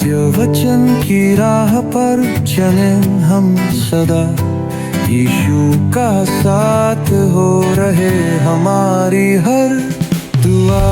सत्य वचन की राह पर चले हम सदा, यीशु का साथ हो रहे हमारी हर दुआ।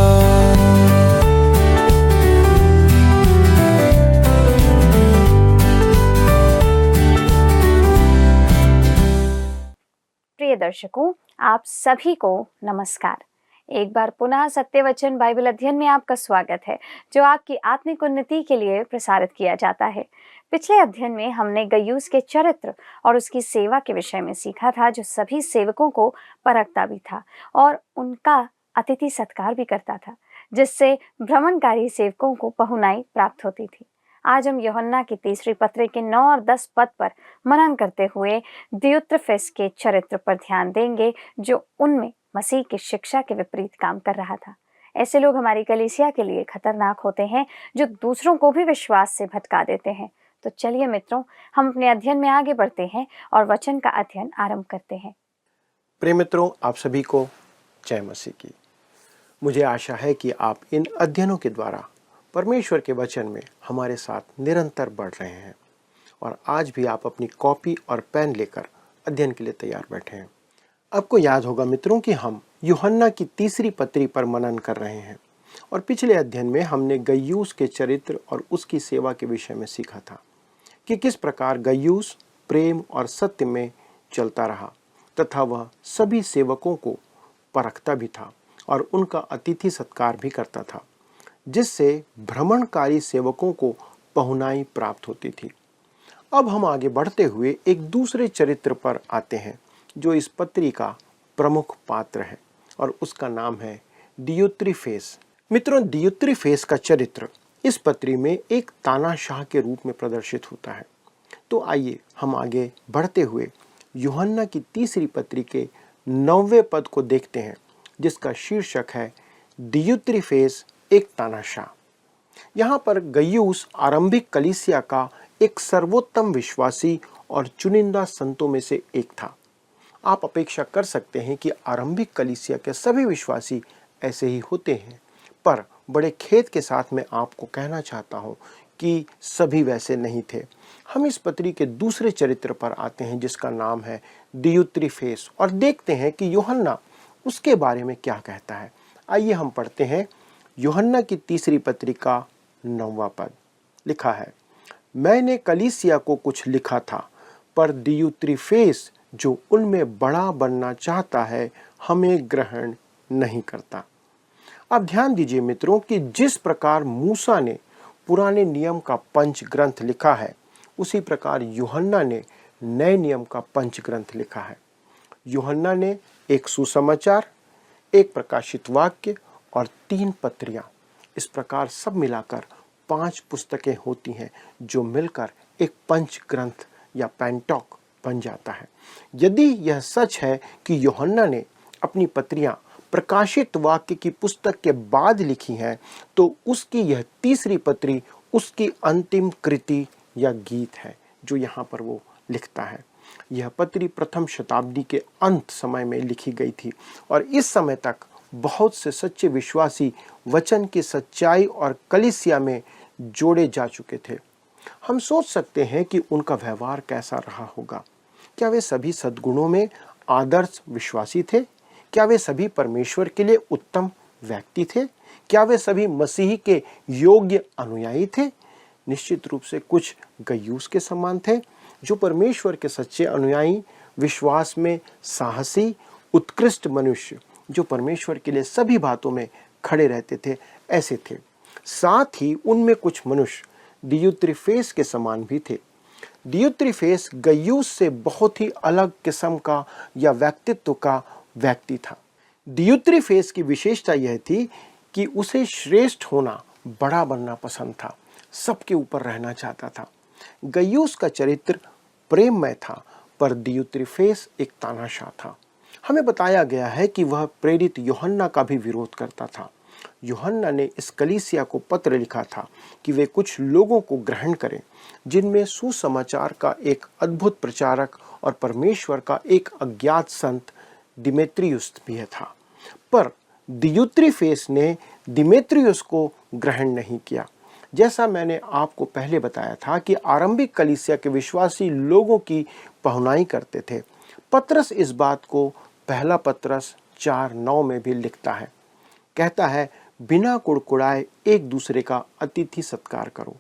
प्रिय दर्शकों, आप सभी को नमस्कार। एक बार पुनः सत्यवचन बाइबल अध्ययन में आपका स्वागत है, जो आपकी आत्मिक उन्नति के लिए प्रसारित किया जाता है। पिछले अध्ययन में हमने गयुस के चरित्र और उसकी सेवा के विषय में सीखा था, जो सभी सेवकों को परखता भी था और उनका अतिथि सत्कार भी करता था, जिससे भ्रमणकारी सेवकों को पहुनाई प्राप्त होती थी। आज हम यूहन्ना की तीसरी पत्री के 9 और 10 पद पर मनन करते हुए दियुत्रिफेस के चरित्र पर ध्यान देंगे, जो उनमें मसीह की शिक्षा के विपरीत काम कर रहा था। ऐसे लोग हमारी कलीसिया के लिए खतरनाक होते हैं, जो दूसरों को भी विश्वास से भटका देते हैं। तो चलिए मित्रों, हम अपने अध्ययन में आगे बढ़ते हैं और वचन का अध्ययन आरंभ करते हैं। प्रिय मित्रों, आप सभी को जय मसीह की। मुझे आशा है कि आप इन अध्ययनों के द्वारा परमेश्वर के वचन में हमारे साथ निरंतर बढ़ रहे हैं और आज भी आप अपनी कॉपी और पेन लेकर अध्ययन के लिए तैयार बैठे हैं। आपको याद होगा मित्रों कि हम यूहन्ना की तीसरी पत्री पर मनन कर रहे हैं और पिछले अध्ययन में हमने गयुस के चरित्र और उसकी सेवा के विषय में सीखा था कि किस प्रकार गयुस प्रेम और सत्य में चलता रहा तथा वह सभी सेवकों को परखता भी था और उनका अतिथि सत्कार भी करता था, जिससे भ्रमणकारी सेवकों को पहुनाई प्राप्त होती थी। अब हम आगे बढ़ते हुए एक दूसरे चरित्र पर आते हैं, जो इस पत्री का प्रमुख पात्र है और उसका नाम है दियुत्रिफेस। मित्रों, दियुत्रिफेस का चरित्र इस पत्री में एक तानाशाह के रूप में प्रदर्शित होता है। तो आइए हम आगे बढ़ते हुए यूहन्ना की तीसरी पत्री के 9वें पद को देखते हैं, जिसका शीर्षक है दियुत्रिफेस एक तानाशाह। यहाँ पर गयुस आरंभिक कलीसिया का एक सर्वोत्तम विश्वासी और चुनिंदा संतों में से एक था। आप अपेक्षा कर सकते हैं कि आरंभिक कलीसिया के सभी विश्वासी ऐसे ही होते हैं, पर बड़े खेद के साथ मैं आपको कहना चाहता हूं कि सभी वैसे नहीं थे। हम इस पत्री के दूसरे चरित्र पर आते हैं, जिसका नाम है दियुत्रिफेस, और देखते हैं कि यूहन्ना उसके बारे में क्या कहता है। आइए हम पढ़ते हैं यूहन्ना की तीसरी पत्री का 9वां पद। लिखा है, मैंने कलीसिया को कुछ लिखा था, पर दियुत्रिफेस जो उनमें बड़ा बनना चाहता है हमें ग्रहण नहीं करता। अब ध्यान दीजिए मित्रों कि जिस प्रकार मूसा ने पुराने नियम का पंच ग्रंथ लिखा है, उसी प्रकार यूहन्ना ने नए नियम का पंच ग्रंथ लिखा है। यूहन्ना ने एक सुसमाचार, एक प्रकाशित वाक्य और 3 पत्रियां, इस प्रकार सब मिलाकर 5 पुस्तकें होती हैं, जो मिलकर एक पंच ग्रंथ या पेंटॉक बन जाता है। यदि यह सच है कि यूहन्ना ने अपनी पत्रियां प्रकाशित वाक्य की पुस्तक के बाद लिखी हैं, तो उसकी यह तीसरी पत्री उसकी अंतिम कृति या गीत है, जो यहाँ पर वो लिखता है। यह पत्री प्रथम शताब्दी के अंत समय में लिखी गई थी और इस समय तक बहुत से सच्चे विश्वासी वचन की सच्चाई और कलीसिया में जोड़े जा चुके थे। हम सोच सकते हैं कि उनका व्यवहार कैसा रहा होगा। क्या वे सभी सद्गुणों में आदर्श विश्वासी थे? क्या वे सभी परमेश्वर के लिए उत्तम व्यक्ति थे? क्या वे सभी मसीह के योग्य अनुयायी थे? निश्चित रूप से कुछ गयुस के समान थे, जो परमेश्वर के सच्चे अनुयायी, विश्वास में साहसी, उत्कृष्ट मनुष्य, जो परमेश्वर के लिए सभी बातों में खड़े रहते थे, ऐसे थे। साथ ही उनमें कुछ मनुष्य दियुत्रिफेस के समान भी थे। दियुत्रिफेस गयुस से बहुत ही अलग किस्म का या व्यक्तित्व का व्यक्ति था। दियुत्रिफेस की विशेषता यह थी कि उसे श्रेष्ठ होना, बड़ा बनना पसंद था, सबके ऊपर रहना चाहता था। गयुस का चरित्र प्रेममय था, पर दियुत्रिफेस एक तानाशाह था। हमें बताया गया है कि वह प्रेरित यूहन्ना का भी विरोध करता था। यूहन्ना ने इस कलीसिया को पत्र लिखा था कि वे कुछ लोगों को ग्रहण करें, जिनमें सुसमाचार का एक अद्भुत प्रचारक और परमेश्वर का एक अज्ञात संत दिमेत्रियुस भी था। पर दियुत्रिफेस ने दिमेत्रियुस को ग्रहण नहीं किया, जैसा मैंने आपको पहले बताया था कि आरंभिक कलीसिया के विश्वासी लोगों की पहुनाई करते थे। पतरस इस बात को पहला पतरस 4:9 में भी लिखता है। कहता है, बिना कुड़कुड़ाए एक दूसरे का अतिथि सत्कार करो।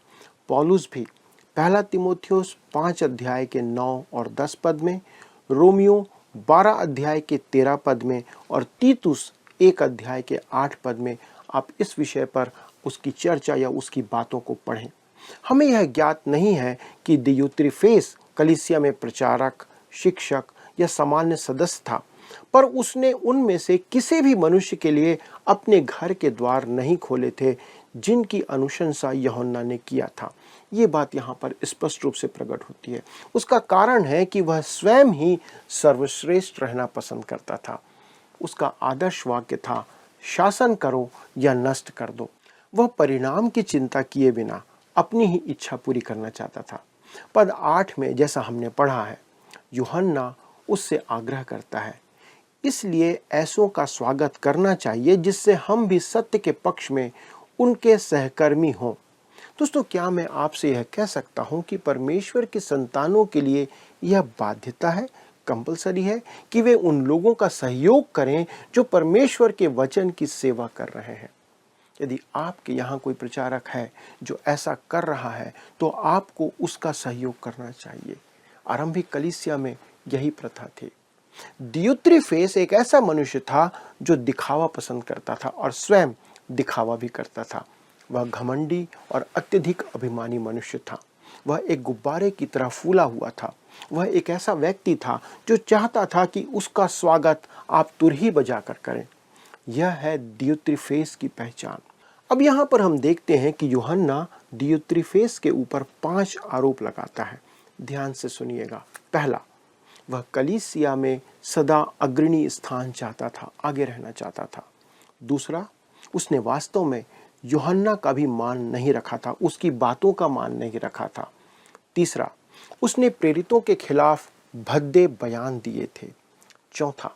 पौलुस भी पहला तीमुथियुस 5 अध्याय के 9 और 10 पद में, रोमियो 12 अध्याय के 13 पद में और तीतुस 1 अध्याय के 8 पद में आप इस विषय पर उसकी चर्चा या उसकी बातों को पढ़ें। हमें यह ज्ञात नहीं है कि दियुत्रिफेस कलीसिया में प्रचारक, शिक्षक या सामान्य सदस्य था, पर उसने उनमें से किसी भी मनुष्य के लिए अपने घर के द्वार नहीं खोले थे जिनकी अनुशंसा यूहन्ना ने किया था। ये बात यहाँ पर स्पष्ट रूप से प्रकट होती है। उसका कारण है कि वह स्वयं ही सर्वश्रेष्ठ रहना पसंद करता था। उसका आदर्श वाक्य था, शासन करो या नष्ट कर दो। वह परिणाम की चिंता किए बिना अपनी ही इच्छा पूरी करना चाहता था। पद 8 में जैसा हमने पढ़ा है, यूहन्ना उससे आग्रह करता है, इसलिए ऐसों का स्वागत करना चाहिए जिससे हम भी सत्य के पक्ष में उनके सहकर्मी हों। दोस्तों, क्या मैं आपसे यह कह सकता हूं कि परमेश्वर के संतानों के लिए यह बाध्यता है, कंपलसरी है कि वे उन लोगों का सहयोग करें जो परमेश्वर के वचन की सेवा कर रहे हैं। यदि आपके यहाँ कोई प्रचारक है जो ऐसा कर रहा है तो आपको उसका सहयोग करना चाहिए। आरंभिक कलीसिया में यही प्रथा थी। दियुत्रिफेस एक ऐसा मनुष्य था जो दिखावा पसंद करता था और स्वयं दिखावा भी करता था। वह घमंडी और अत्यधिक अभिमानी मनुष्य था। वह एक गुब्बारे की तरह फूला हुआ था। वह एक ऐसा व्यक्ति था जो चाहता था कि उसका स्वागत आप तुरही बजाकर करें। यह है दियुत्रिफेस की पहचान। अब यहाँ पर हम देखते हैं कि यूहन्ना दियुत्रिफेस के ऊपर 5 आरोप लगाता है। ध्यान से सुनिएगा। पहला, वह कलीसिया में सदा अग्रणी स्थान चाहता था, आगे रहना चाहता था। दूसरा, उसने वास्तव में यूहन्ना का भी मान नहीं रखा था, उसकी बातों का मान नहीं रखा था। तीसरा, उसने प्रेरितों के खिलाफ भद्दे बयान दिए थे। चौथा,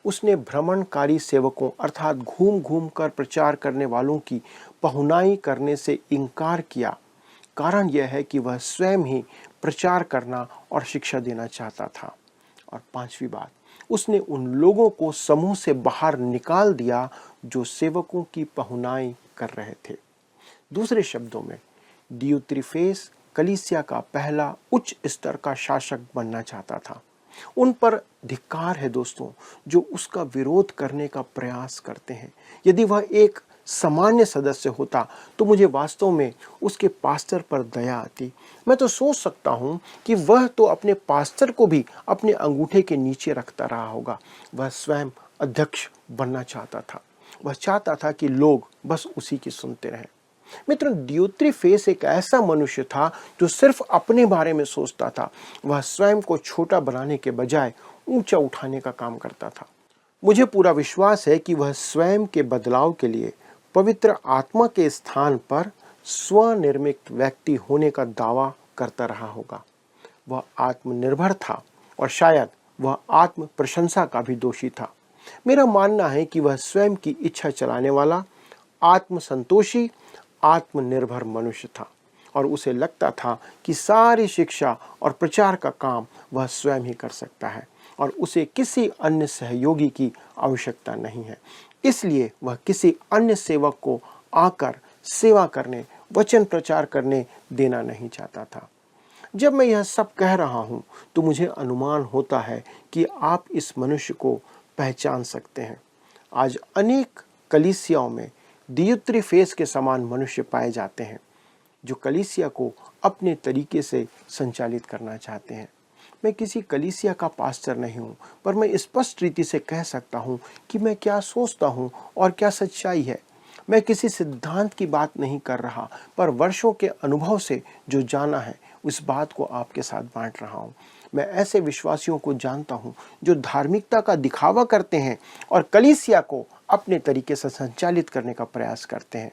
उसने भ्रमणकारी सेवकों अर्थात घूम घूम कर प्रचार करने वालों की पहुनाई करने से इनकार किया। कारण यह है कि वह स्वयं ही प्रचार करना और शिक्षा देना चाहता था। और पांचवी बात, उसने उन लोगों को समूह से बाहर निकाल दिया जो सेवकों की पहुनाई कर रहे थे। दूसरे शब्दों में, दियुत्रिफेस कलीसिया का पहला उच्च स्तर का शासक बनना चाहता था। उन पर धिक्कार है दोस्तों, जो उसका विरोध करने का प्रयास करते हैं। यदि वह एक सामान्य सदस्य होता तो मुझे वास्तव में उसके पास्टर पर दया आती। मैं तो सोच सकता हूँ कि वह तो अपने पास्टर को भी अपने अंगूठे के नीचे रखता रहा होगा। वह स्वयं अध्यक्ष बनना चाहता था। वह चाहता था कि लोग बस उसी की सुनते रहें। मित्रों, दियुत्रिफेस एक ऐसा मनुष्य था जो सिर्फ अपने बारे में सोचता था। वह स्वयं को छोटा बनाने के बजाय ऊंचा उठाने का काम करता था। मुझे पूरा विश्वास है कि वह स्वयं के बदलाव के लिए पवित्र आत्मा के स्थान पर स्वनिर्मित व्यक्ति होने का दावा करता रहा होगा। वह आत्मनिर्भर था और शायद वह आत्म प्रशंसा का भी दोषी था। मेरा मानना है कि वह स्वयं की इच्छा चलाने वाला, आत्मसंतोषी, आत्मनिर्भर मनुष्य था और उसे लगता था कि सारी शिक्षा और प्रचार का काम वह स्वयं ही कर सकता है और उसे किसी अन्य सहयोगी की आवश्यकता नहीं है। इसलिए वह किसी अन्य सेवक को आकर सेवा करने, वचन प्रचार करने देना नहीं चाहता था। जब मैं यह सब कह रहा हूँ तो मुझे अनुमान होता है कि आप इस मनुष्य को पहचान सकते हैं। आज अनेक कलीसियाओं में दियुत्रिफेस के समान मनुष्य पाए जाते हैं जो कलीसिया को अपने तरीके से संचालित करना चाहते हैं। मैं किसी कलीसिया का पास्टर नहीं हूँ, पर मैं स्पष्ट रीति से कह सकता हूँ कि मैं क्या सोचता हूँ और क्या सच्चाई है। मैं किसी सिद्धांत की बात नहीं कर रहा, पर वर्षों के अनुभव से जो जाना है उस बात को आपके साथ बांट रहा हूँ। मैं ऐसे विश्वासियों को जानता हूँ जो धार्मिकता का दिखावा करते हैं और कलीसिया को अपने तरीके से संचालित करने का प्रयास करते हैं।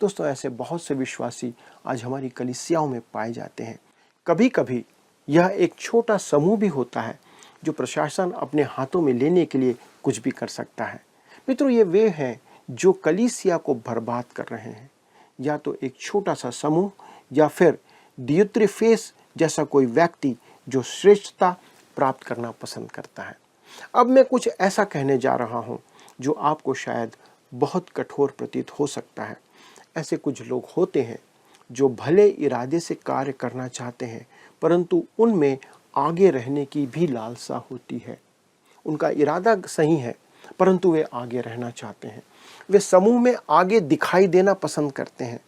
दोस्तों, ऐसे बहुत से विश्वासी आज हमारी कलीसियाओं में पाए जाते हैं। कभी कभी यह एक छोटा समूह भी होता है जो प्रशासन अपने हाथों में लेने के लिए कुछ भी कर सकता है। मित्रों, ये वे हैं जो कलीसिया को बर्बाद कर रहे हैं। या तो एक छोटा सा समूह या फिर डियोत्रिफेस जैसा कोई व्यक्ति जो श्रेष्ठता प्राप्त करना पसंद करता है। अब मैं कुछ ऐसा कहने जा रहा हूं जो आपको शायद बहुत कठोर प्रतीत हो सकता है। ऐसे कुछ लोग होते हैं जो भले इरादे से कार्य करना चाहते हैं, परंतु उनमें आगे रहने की भी लालसा होती है। उनका इरादा सही है, परंतु वे आगे रहना चाहते हैं। वे समूह में आगे दिखाई देना पसंद करते हैं।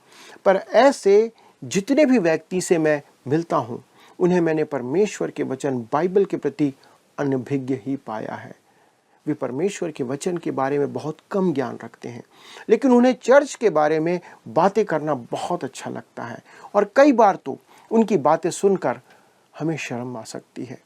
पर ऐसे जितने भी व्यक्ति से मैं मिलता हूँ, उन्हें मैंने परमेश्वर के वचन बाइबल के प्रति अनभिज्ञ ही पाया है। वे परमेश्वर के वचन के बारे में बहुत कम ज्ञान रखते हैं, लेकिन उन्हें चर्च के बारे में बातें करना बहुत अच्छा लगता है। और कई बार तो उनकी बातें सुनकर हमें शर्म आ सकती है।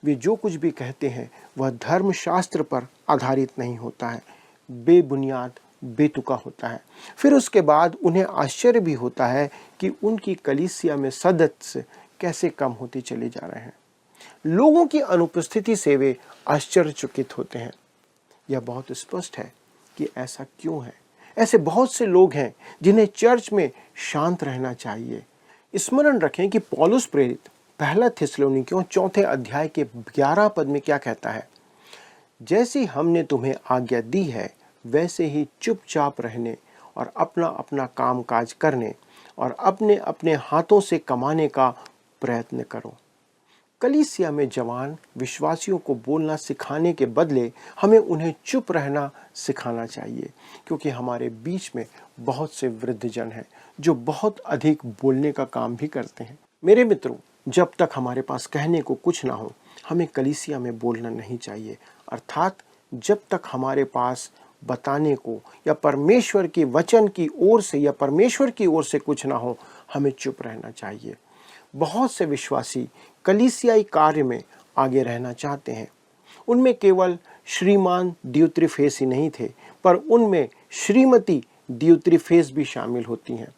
वे जो कुछ भी कहते हैं वह धर्मशास्त्र पर आधारित नहीं होता है, बेबुनियाद बेतुका होता है। फिर उसके बाद उन्हें आश्चर्य भी होता है कि उनकी कलीसिया में सदस्य कैसे कम होते चले जा रहे हैं। लोगों की अनुपस्थिति से वे आश्चर्यचकित होते हैं। यह बहुत स्पष्ट है कि ऐसा क्यों है। ऐसे बहुत से लोग हैं जिन्हें चर्च में शांत रहना चाहिए। स्मरण रखें कि पौलुस प्रेरित पहला थिस्सलुनीकियों 4 अध्याय के 11 पद में क्या कहता है, जैसी हमने तुम्हें आज्ञा दी है वैसे ही चुपचाप रहने और अपना अपना काम काज करने और अपने अपने हाथों से कमाने का प्रयत्न करो। कलीसिया में जवान विश्वासियों को बोलना सिखाने के बदले हमें उन्हें चुप रहना सिखाना चाहिए, क्योंकि हमारे बीच में बहुत से वृद्धजन हैं जो बहुत अधिक बोलने का काम भी करते हैं। मेरे मित्रों, जब तक हमारे पास कहने को कुछ ना हो, हमें कलीसिया में बोलना नहीं चाहिए। अर्थात जब तक हमारे पास बताने को या परमेश्वर के वचन की ओर से या परमेश्वर की ओर से कुछ ना हो, हमें चुप रहना चाहिए। बहुत से विश्वासी कलीसियाई कार्य में आगे रहना चाहते हैं। उनमें केवल श्रीमान डियोत्रिफेस ही नहीं थे, पर उनमें श्रीमती डियोत्रिफेस भी शामिल होती हैं।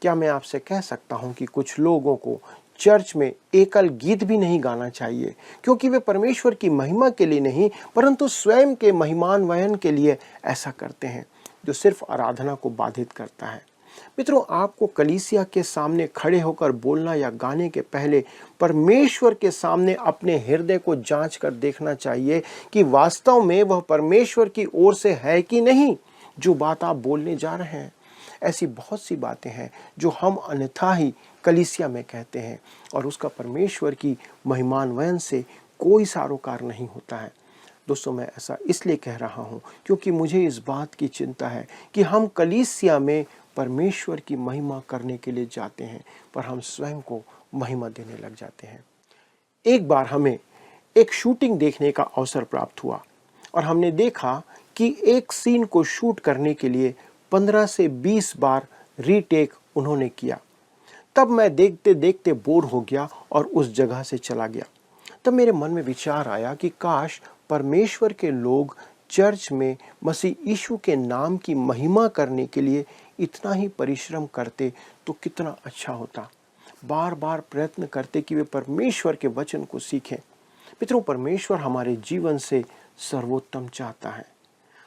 क्या मैं आपसे कह सकता हूं कि कुछ लोगों को चर्च में एकल गीत भी नहीं गाना चाहिए, क्योंकि वे परमेश्वर की महिमा के लिए नहीं परंतु स्वयं के महिमान्वयन के लिए ऐसा करते हैं, जो सिर्फ आराधना को बाधित करता है। मित्रों, आपको कलीसिया के सामने खड़े होकर बोलना या गाने के पहले परमेश्वर के सामने अपने हृदय को जांच कर देखना चाहिए कि वास्तव में वह परमेश्वर की ओर से है कि नहीं जो बात आप बोलने जा रहे हैं। ऐसी बहुत सी बातें हैं जो हम अन्यथा ही कलीसिया में कहते हैं और उसका परमेश्वर की महिमान्वयन से कोई सारोकार नहीं होता है। दोस्तों, मैं ऐसा इसलिए कह रहा हूं क्योंकि मुझे इस बात की चिंता है कि हम कलीसिया में परमेश्वर की महिमा करने के लिए जाते हैं, पर हम स्वयं को महिमा देने लग जाते हैं। एक बार हमें एक शूटिंग देखने का अवसर प्राप्त हुआ और हमने देखा कि एक सीन को शूट करने के लिए 15 से 20 बार रीटेक उन्होंने किया। तब मैं देखते देखते बोर हो गया और उस जगह से चला गया। तब मेरे मन में विचार आया कि काश परमेश्वर के लोग चर्च में मसीह यीशु के नाम की महिमा करने के लिए इतना ही परिश्रम करते तो कितना अच्छा होता। बार बार प्रयत्न करते कि वे परमेश्वर के वचन को सीखें। मित्रों, परमेश्वर हमारे जीवन से सर्वोत्तम चाहता है।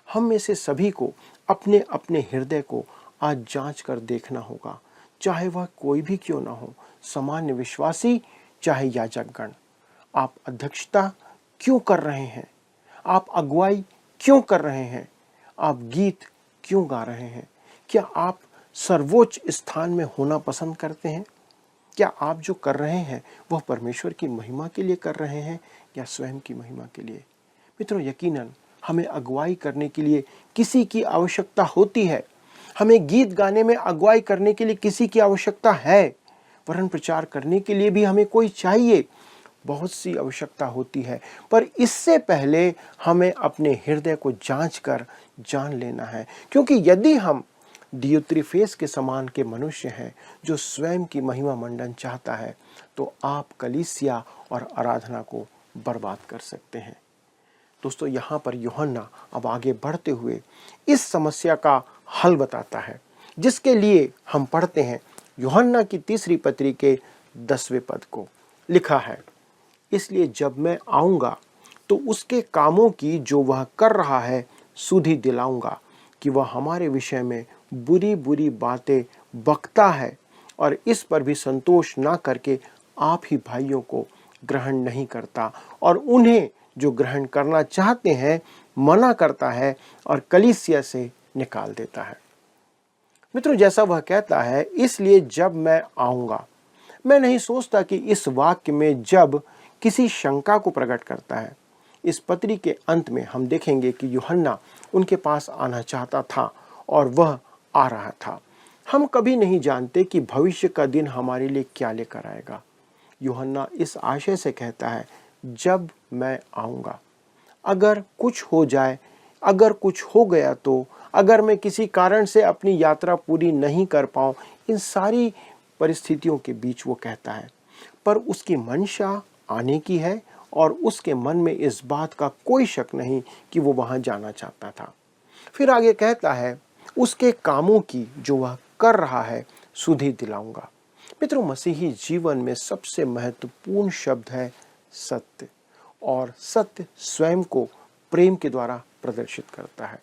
हम में से सभी को अपने अपने हृदय को आज जांच कर देखना होगा, चाहे वह कोई भी क्यों ना हो, सामान्य विश्वासी चाहे याजकगण। आप अध्यक्षता क्यों कर रहे हैं? आप अगुवाई क्यों कर रहे हैं? आप गीत क्यों गा रहे हैं? क्या आप सर्वोच्च स्थान में होना पसंद करते हैं? क्या आप जो कर रहे हैं वह परमेश्वर की महिमा के लिए कर रहे हैं या स्वयं की महिमा के लिए? मित्रों, यकीनन हमें अगुवाई करने के लिए किसी की आवश्यकता होती है। हमें गीत गाने में अगुवाई करने के लिए किसी की आवश्यकता है। वचन प्रचार करने के लिए भी हमें कोई चाहिए। बहुत सी आवश्यकता होती है, पर इससे पहले हमें अपने हृदय को जांच कर जान लेना है, क्योंकि यदि हम डियोत्रिफेस के समान के मनुष्य हैं जो स्वयं की महिमा मंडन चाहता है, तो आप कलीसिया और आराधना को बर्बाद कर सकते हैं। दोस्तों, यहाँ पर यूहन्ना अब आगे बढ़ते हुए इस समस्या का हल बताता है, जिसके लिए हम पढ़ते हैं यूहन्ना की 3 पत्री के 10वें पद को। लिखा है, इसलिए जब मैं आऊँगा तो उसके कामों की जो वह कर रहा है सुधि दिलाऊंगा कि वह हमारे विषय में बुरी बुरी बातें बकता है और इस पर भी संतोष ना करके आप ही भाइयों को ग्रहण नहीं करता और उन्हें जो ग्रहण करना चाहते हैं मना करता है और कलीसिया से निकाल देता है। मित्रों, जैसा वह कहता है, इसलिए जब मैं आऊंगा, मैं नहीं सोचता कि इस वाक्य में जब किसी शंका को प्रकट करता है। इस पत्री के अंत में हम देखेंगे कि यूहन्ना उनके पास आना चाहता था और वह आ रहा था। हम कभी नहीं जानते कि भविष्य का दिन हमारे लिए क्या लेकर आएगा। यूहन्ना इस आशय से कहता है, जब मैं आऊंगा, अगर कुछ हो जाए, अगर कुछ हो गया तो, अगर मैं किसी कारण से अपनी यात्रा पूरी नहीं कर पाऊं, इन सारी परिस्थितियों के बीच वो कहता है, पर उसकी मंशा आने की है और उसके मन में इस बात का कोई शक नहीं कि वो वहां जाना चाहता था। फिर आगे कहता है, उसके कामों की जो वह कर रहा है सुधि दिलाऊंगा। मित्रों, मसीही जीवन में सबसे महत्वपूर्ण शब्द है सत्य, और सत्य स्वयं को प्रेम के द्वारा प्रदर्शित करता है।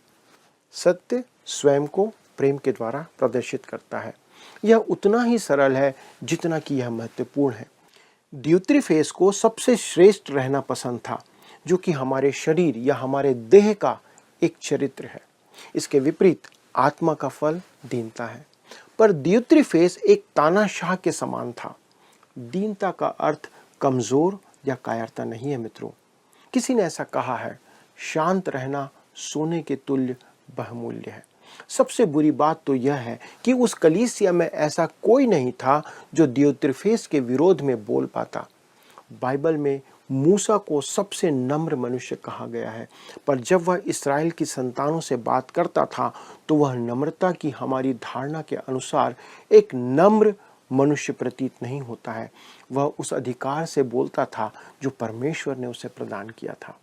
सत्य स्वयं को प्रेम के द्वारा प्रदर्शित करता है। यह उतना ही सरल है जितना कि यह महत्वपूर्ण है। दियुत्रिफेस को सबसे श्रेष्ठ रहना पसंद था, जो कि हमारे शरीर या हमारे देह का एक चरित्र है। इसके विपरीत आत्मा का फल दीनता है। पर दियुत्रिफेस एक तानाशाह के समान था। दीनता का अर्थ कमजोर या कायरता नहीं है मित्रों। किसी ने ऐसा कहा है, शांत रहना सोने के तुल्य बहुमूल्य है। सबसे बुरी बात तो यह है कि उस कलीसिया में ऐसा कोई नहीं था जो दियुत्रिफेस के विरोध में बोल पाता। बाइबल में मूसा को सबसे नम्र मनुष्य कहा गया है, पर जब वह इस्राएल की संतानों से बात करता था तो वह नम्रता की हमारी धारणा के अनुसार एक नम्र मनुष्य प्रतीत नहीं होता है। वह उस अधिकार से बोलता था जो परमेश्वर ने उसे प्रदान किया था।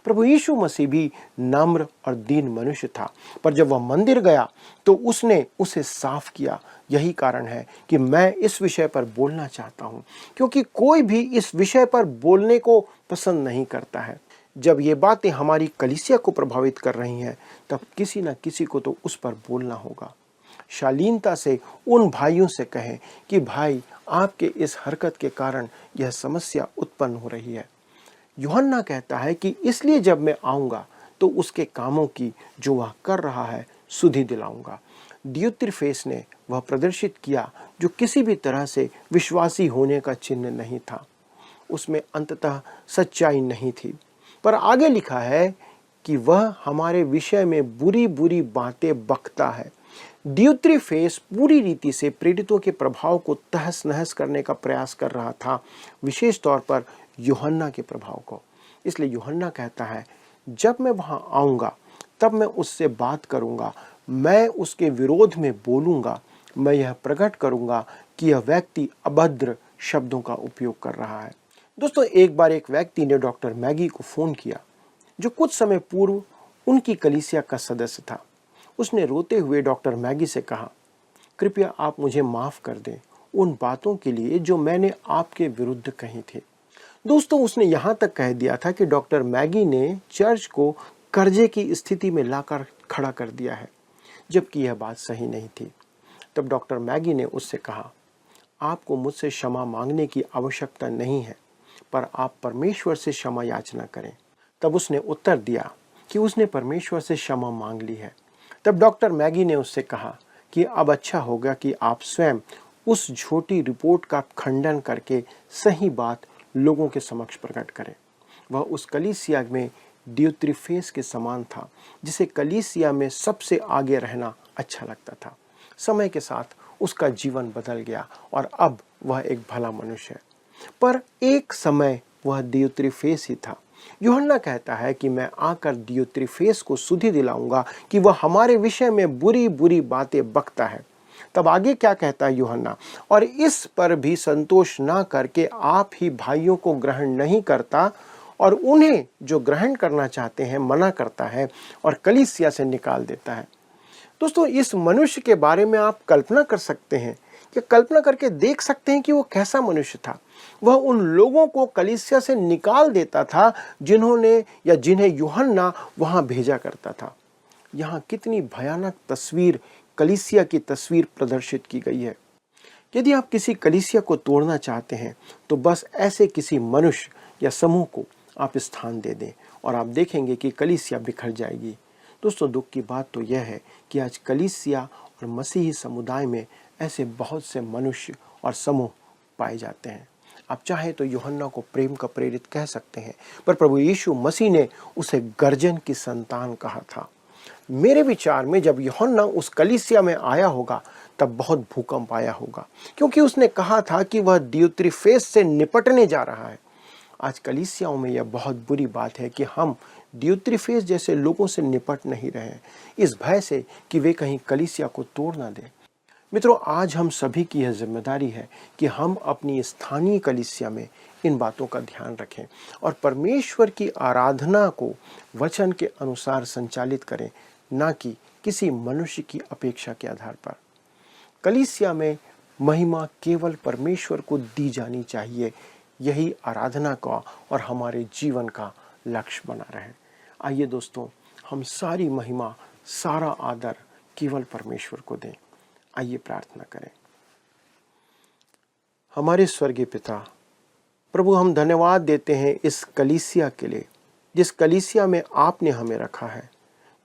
प्रभु यीशु मसीह भी नम्र और दीन मनुष्य था, पर जब वह मंदिर गया तो उसने उसे साफ किया। यही कारण है कि मैं इस विषय पर बोलना चाहता हूं, क्योंकि कोई भी इस विषय पर बोलने को पसंद नहीं करता है। जब ये बातें हमारी कलीसिया को प्रभावित कर रही हैं, तब किसी न किसी को तो उस पर बोलना होगा। शालीनता से उन भाइयों से कहें कि भाई, आपके इस हरकत के कारण यह समस्या उत्पन्न हो रही है। यूहन्ना कहता है कि इसलिए जब मैं आऊंगा तो उसके कामों की जो वह कर रहा है सुधि दिलाऊंगा। दियुत्रिफेस ने वह प्रदर्शित किया जो किसी भी तरह से विश्वासी होने का चिन्ह नहीं था। उसमें अंततः सच्चाई नहीं थी, पर आगे लिखा है कि वह हमारे विषय में बुरी बुरी बातें बकता है। दियुत्रिफेस पूरी रीति से प्रेरितों के प्रभाव को तहस नहस करने का प्रयास कर रहा था, विशेष तौर पर यूहन्ना के प्रभाव को। इसलिए यूहन्ना कहता है, जब मैं वहां आऊंगा तब मैं उससे बात करूंगा, मैं उसके विरोध में बोलूंगा, मैं यह प्रकट करूंगा कि यह व्यक्ति अभद्र शब्दों का उपयोग कर रहा है। दोस्तों, एक बार एक व्यक्ति ने डॉक्टर मैगी को फोन किया, जो कुछ समय पूर्व उनकी कलीसिया का सदस्य था। उसने रोते हुए डॉक्टर मैगी से कहा, कृपया आप मुझे माफ कर दें उन बातों के लिए जो मैंने आपके विरुद्ध कही थी। दोस्तों, उसने यहाँ तक कह दिया था कि डॉक्टर मैगी ने चर्च को कर्जे की स्थिति में लाकर खड़ा कर दिया है, जबकि यह बात सही नहीं थी। तब डॉक्टर मैगी ने उससे कहा, आपको मुझसे क्षमा मांगने की आवश्यकता नहीं है, पर आप परमेश्वर से क्षमा याचना करें। तब उसने उत्तर दिया कि उसने परमेश्वर से क्षमा मांग ली है। तब डॉक्टर मैगी ने उससे कहा कि अब अच्छा होगा कि आप स्वयं उस झूठी रिपोर्ट का खंडन करके सही बात लोगों के समक्ष प्रकट करें। वह उस कलीसिया में दियुत्रिफेस के समान था, जिसे कलीसिया में सबसे आगे रहना अच्छा लगता था। समय के साथ उसका जीवन बदल गया और अब वह एक भला मनुष्य है, पर एक समय वह दियुत्रिफेस ही था। यूहन्ना कहता है कि मैं आकर दियुत्रिफेस को सुधि दिलाऊंगा कि वह हमारे विषय में बुरी बुरी बातें बकता है। तब आगे क्या कहता है यूहन्ना, और इस पर भी संतोष ना करके आप ही भाइयों को ग्रहण नहीं करता और उन्हें जो ग्रहण करना चाहते हैं मना करता है और कलीसिया से निकाल देता है। दोस्तों, इस मनुष्य के बारे में आप कल्पना कर सकते हैं कि कल्पना करके देख सकते हैं कि वो कैसा मनुष्य था। वह उन लोगों को कलीसिया से निकाल देता था जिन्हें यूहन्ना वहां भेजा करता था। यहाँ कितनी भयानक तस्वीर कलीसिया की तस्वीर प्रदर्शित की गई है। यदि आप किसी कलीसिया को तोड़ना चाहते हैं तो बस ऐसे किसी मनुष्य या समूह को आप स्थान दे दें और आप देखेंगे कि कलीसिया बिखर जाएगी। दोस्तों, दुख की बात तो यह है कि आज कलीसिया और मसीही समुदाय में ऐसे बहुत से मनुष्य और समूह पाए जाते हैं। आप चाहे तो यूहन्ना को प्रेम का प्रेरित कह सकते हैं, पर प्रभु यीशु मसीह ने उसे गर्जन की संतान कहा था। मेरे विचार में जब यूहन्ना उस कलीसिया में आया होगा तब बहुत भूकंप आया होगा, क्योंकि उसने कहा था कि वह दियुत्रिफेस से निपटने जा रहा है। आज कलीसियाओं में यह बहुत बुरी बात है कि हम दियुत्रिफेस जैसे लोगों से निपट नहीं रहे हैं, इस भय से कि वे कहीं कलीसिया को तोड़ ना दें। मित्रों, आज हम सभी की यह जिम्मेदारी है कि हम अपनी स्थानीय कलीसिया में इन बातों का ध्यान रखें और परमेश्वर की आराधना को वचन के अनुसार संचालित करें, ना कि किसी मनुष्य की अपेक्षा के आधार पर। कलीसिया में महिमा केवल परमेश्वर को दी जानी चाहिए। यही आराधना का और हमारे जीवन का लक्ष्य बना रहे। आइए दोस्तों, हम सारी महिमा, सारा आदर केवल परमेश्वर को दें। आइए प्रार्थना करें। हमारे स्वर्गीय पिता, प्रभु, हम धन्यवाद देते हैं इस कलीसिया के लिए, जिस कलीसिया में आपने हमें रखा है,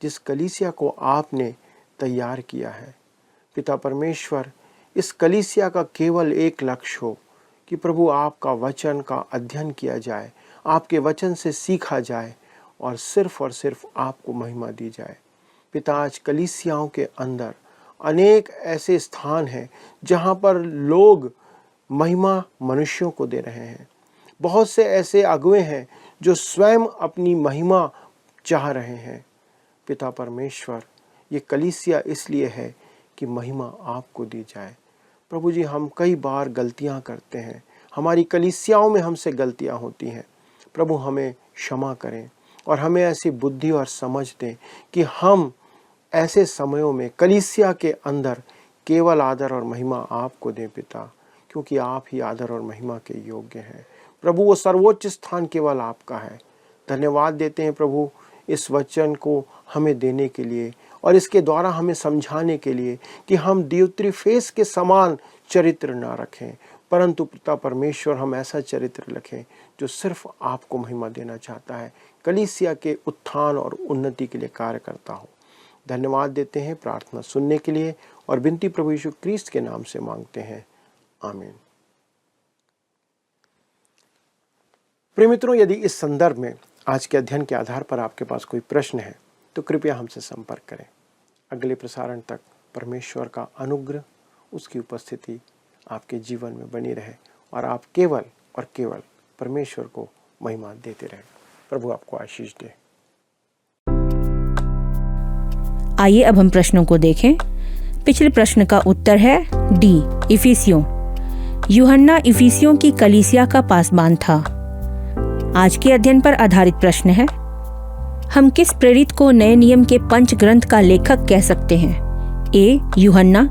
जिस कलीसिया को आपने तैयार किया है। पिता परमेश्वर, इस कलीसिया का केवल एक लक्ष्य हो कि प्रभु आपका वचन का अध्ययन किया जाए, आपके वचन से सीखा जाए और सिर्फ आपको महिमा दी जाए। पिता, आज कलीसियाओं के अंदर अनेक ऐसे स्थान हैं जहाँ पर लोग महिमा मनुष्यों को दे रहे हैं। बहुत से ऐसे अगुवे हैं जो स्वयं अपनी महिमा चाह रहे हैं। पिता परमेश्वर, ये कलीसिया इसलिए है कि महिमा आपको दी जाए। प्रभु जी, हम कई बार गलतियां करते हैं, हमारी कलीसियाओं में हमसे गलतियां होती हैं। प्रभु, हमें क्षमा करें और हमें ऐसी बुद्धि और समझ दें कि हम ऐसे समयों में कलीसिया के अंदर केवल आदर और महिमा आपको दें पिता, क्योंकि आप ही आदर और महिमा के योग्य हैं। प्रभु, वो सर्वोच्च स्थान केवल आपका है। धन्यवाद देते हैं प्रभु इस वचन को हमें देने के लिए और इसके द्वारा हमें समझाने के लिए कि हम दियुत्रिफेस के समान चरित्र ना रखें, परंतु पिता परमेश्वर, हम ऐसा चरित्र रखें जो सिर्फ आपको महिमा देना चाहता है, कलीसिया के उत्थान और उन्नति के लिए कार्य करता हो। धन्यवाद देते हैं प्रार्थना सुनने के लिए और विनती प्रभु यीशु क्रिस्त के नाम से मांगते हैं, आमीन। प्रिय मित्रों, यदि इस संदर्भ में आज के अध्ययन के आधार पर आपके पास कोई प्रश्न है तो कृपया हमसे संपर्क करें। अगले प्रसारण तक परमेश्वर का अनुग्रह, उसकी उपस्थिति आपके जीवन में बनी रहे और आप केवल और केवल परमेश्वर को महिमा देते रहें। प्रभु आपको आशीष दे। आइए अब हम प्रश्नों को देखें। पिछले प्रश्न का उत्तर है डी, इफिसियों। यूहन्ना इफिसियों की कलीसिया का पासबान था। आज के अध्ययन पर आधारित प्रश्न है, हम किस प्रेरित को नए नियम के पंच ग्रंथ का लेखक कह सकते हैं? ए, यूहन्ना,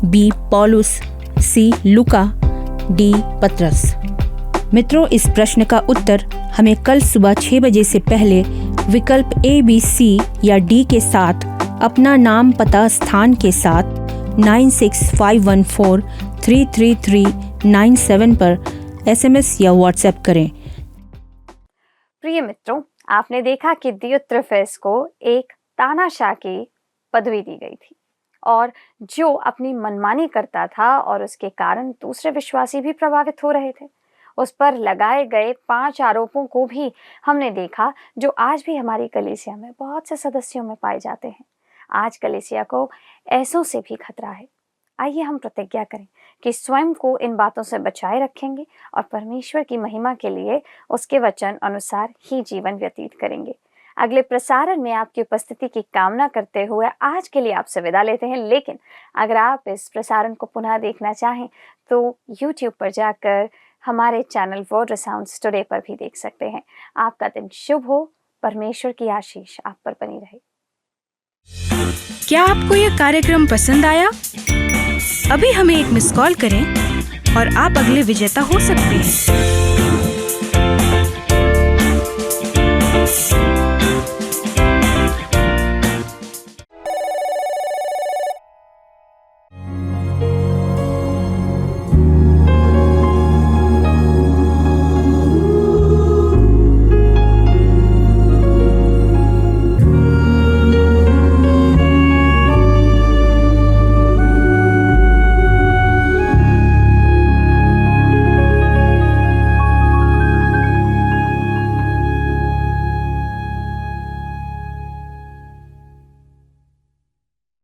बी, पौलुस, सी, लूका, डी, पतरस। मित्रों, इस प्रश्न का उत्तर हमें कल सुबह 6 बजे से पहले विकल्प ए, बी, सी या डी के साथ अपना नाम, पता, स्थान के साथ 9651433397 पर SMS या WhatsApp करें। प्रिय मित्रों, आपने देखा कि दियुत्रिफेस को एक तानाशाह की पदवी दी गई थी और जो अपनी मनमानी करता था और उसके कारण दूसरे विश्वासी भी प्रभावित हो रहे थे। उस पर लगाए गए 5 आरोपों को भी हमने देखा, जो आज भी हमारी कलीसिया में बहुत से सदस्यों में पाए जाते हैं। आज कलीसिया को ऐसों से भी खतरा है। आइए हम प्रतिज्ञा करें कि स्वयं को इन बातों से बचाए रखेंगे और परमेश्वर की महिमा के लिए उसके वचन अनुसार ही जीवन व्यतीत करेंगे। अगले प्रसारण में आपकी उपस्थिति की कामना करते हुए आज के लिए आपसे विदा लेते हैं। लेकिन अगर आप इस प्रसारण को पुनः देखना चाहें तो YouTube पर जाकर हमारे चैनल वर्ड साउंड्स टुडे पर भी देख सकते हैं। आपका दिन शुभ हो। परमेश्वर की आशीष आप पर बनी रहे। क्या आपको यह कार्यक्रम पसंद आया? अभी हमें एक मिस कॉल करें और आप अगले विजेता हो सकते हैं।